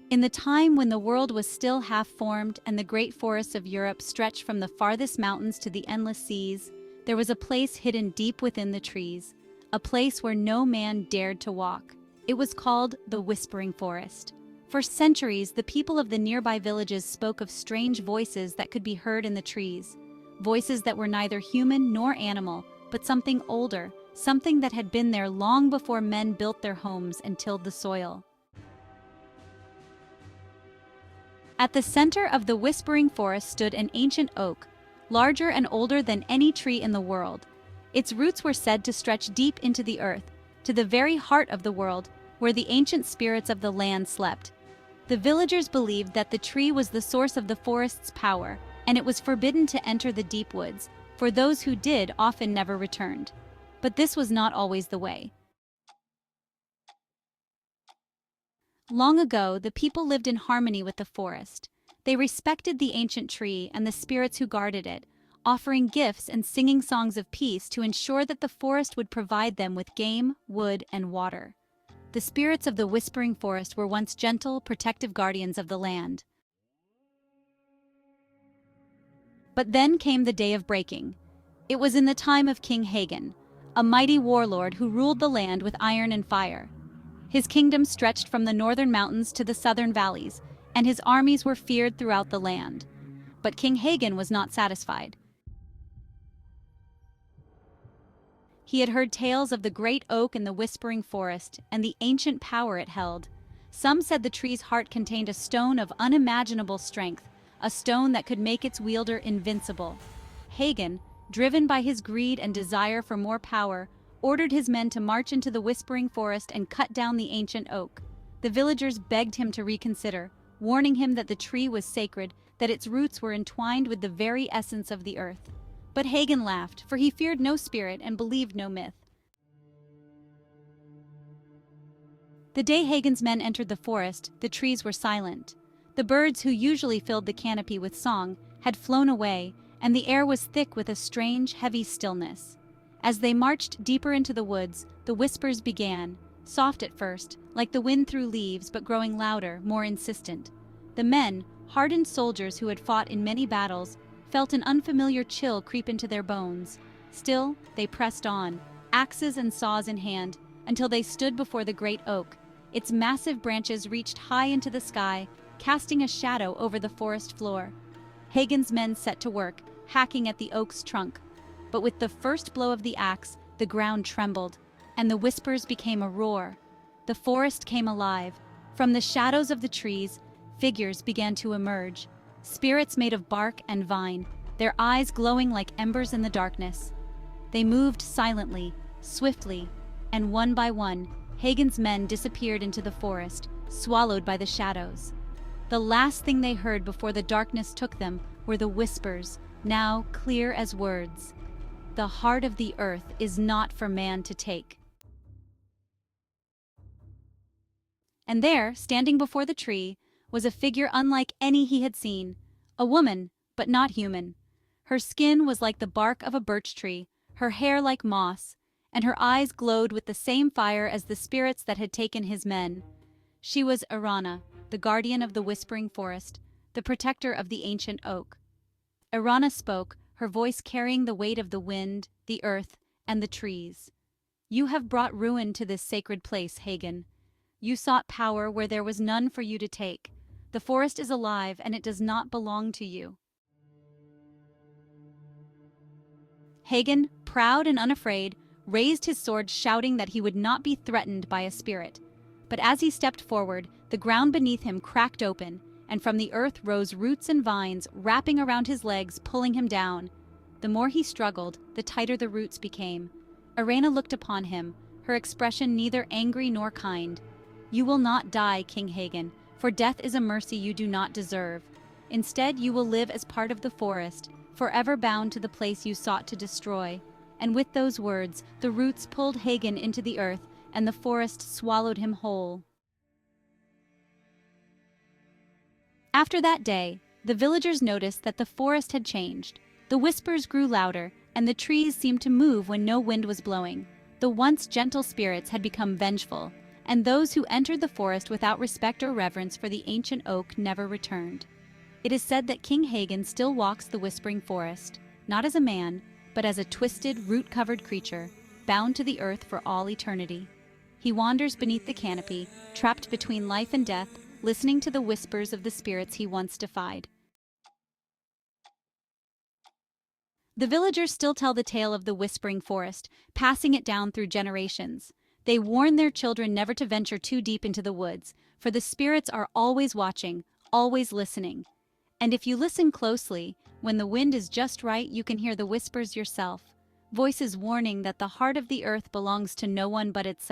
In the time when the world was still half-formed and the great forests of Europe stretched from the farthest mountains to the endless seas, there was a place hidden deep within the trees, a place where no man dared to walk. It was called the Whispering Forest. For centuries, the people of the nearby villages spoke of strange voices that could be heard in the trees, voices that were neither human nor animal, but something older, something that had been there long before men built their homes and tilled the soil. At the center of the Whispering Forest stood an ancient oak, larger and older than any tree in the world. Its roots were said to stretch deep into the earth, to the very heart of the world, where the ancient spirits of the land slept. The villagers believed that the tree was the source of the forest's power, and it was forbidden to enter the deep woods, for those who did often never returned. But this was not always the way. Long ago, the people lived in harmony with the forest. They respected the ancient tree and the spirits who guarded it, offering gifts and singing songs of peace to ensure that the forest would provide them with game, wood, and water. The spirits of the Whispering Forest were once gentle, protective guardians of the land. But then came the day of breaking. It was in the time of King Hagan, a mighty warlord who ruled the land with iron and fire. His kingdom stretched from the northern mountains to the southern valleys, and his armies were feared throughout the land. But King Hagan was not satisfied. He had heard tales of the great oak in the Whispering Forest and the ancient power it held. Some said the tree's heart contained a stone of unimaginable strength, a stone that could make its wielder invincible. Hagan, driven by his greed and desire for more power, ordered his men to march into the Whispering Forest and cut down the ancient oak. The villagers begged him to reconsider, warning him that the tree was sacred, that its roots were entwined with the very essence of the earth. But Hagan laughed, for he feared no spirit and believed no myth. The day Hagan's men entered the forest, the trees were silent. The birds who usually filled the canopy with song had flown away, and the air was thick with a strange, heavy stillness. As they marched deeper into the woods, the whispers began, soft at first, like the wind through leaves, but growing louder, more insistent. The men, hardened soldiers who had fought in many battles, felt an unfamiliar chill creep into their bones. Still, they pressed on, axes and saws in hand, until they stood before the great oak. Its massive branches reached high into the sky, casting a shadow over the forest floor. Hagan's men set to work, hacking at the oak's trunk. But with the first blow of the axe, the ground trembled, and the whispers became a roar. The forest came alive. From the shadows of the trees, figures began to emerge. Spirits made of bark and vine, their eyes glowing like embers in the darkness. They moved silently, swiftly, and one by one, Hagan's men disappeared into the forest, swallowed by the shadows. The last thing they heard before the darkness took them were the whispers, now clear as words. The heart of the earth is not for man to take. And there, standing before the tree, was a figure unlike any he had seen. A woman, but not human. Her skin was like the bark of a birch tree, her hair like moss, and her eyes glowed with the same fire as the spirits that had taken his men. She was Irana, the guardian of the Whispering Forest, the protector of the ancient oak. Irana spoke, her voice carrying the weight of the wind, the earth, and the trees. "You have brought ruin to this sacred place, Hagan. You sought power where there was none for you to take. The forest is alive, and it does not belong to you." Hagan, proud and unafraid, raised his sword, shouting that he would not be threatened by a spirit. But as he stepped forward, the ground beneath him cracked open, and from the earth rose roots and vines, wrapping around his legs, pulling him down. The more he struggled, the tighter the roots became. Irena looked upon him, her expression neither angry nor kind. "You will not die, King Hagan, for death is a mercy you do not deserve. Instead, you will live as part of the forest, forever bound to the place you sought to destroy." And with those words, the roots pulled Hagan into the earth, and the forest swallowed him whole. After that day, the villagers noticed that the forest had changed. The whispers grew louder, and the trees seemed to move when no wind was blowing. The once gentle spirits had become vengeful, and those who entered the forest without respect or reverence for the ancient oak never returned. It is said that King Hagan still walks the whispering forest, not as a man, but as a twisted, root-covered creature, bound to the earth for all eternity. He wanders beneath the canopy, trapped between life and death, listening to the whispers of the spirits he once defied. The villagers still tell the tale of the whispering forest, passing it down through generations. They warn their children never to venture too deep into the woods, for the spirits are always watching, always listening. And if you listen closely, when the wind is just right, you can hear the whispers yourself, voices warning that the heart of the earth belongs to no one but itself.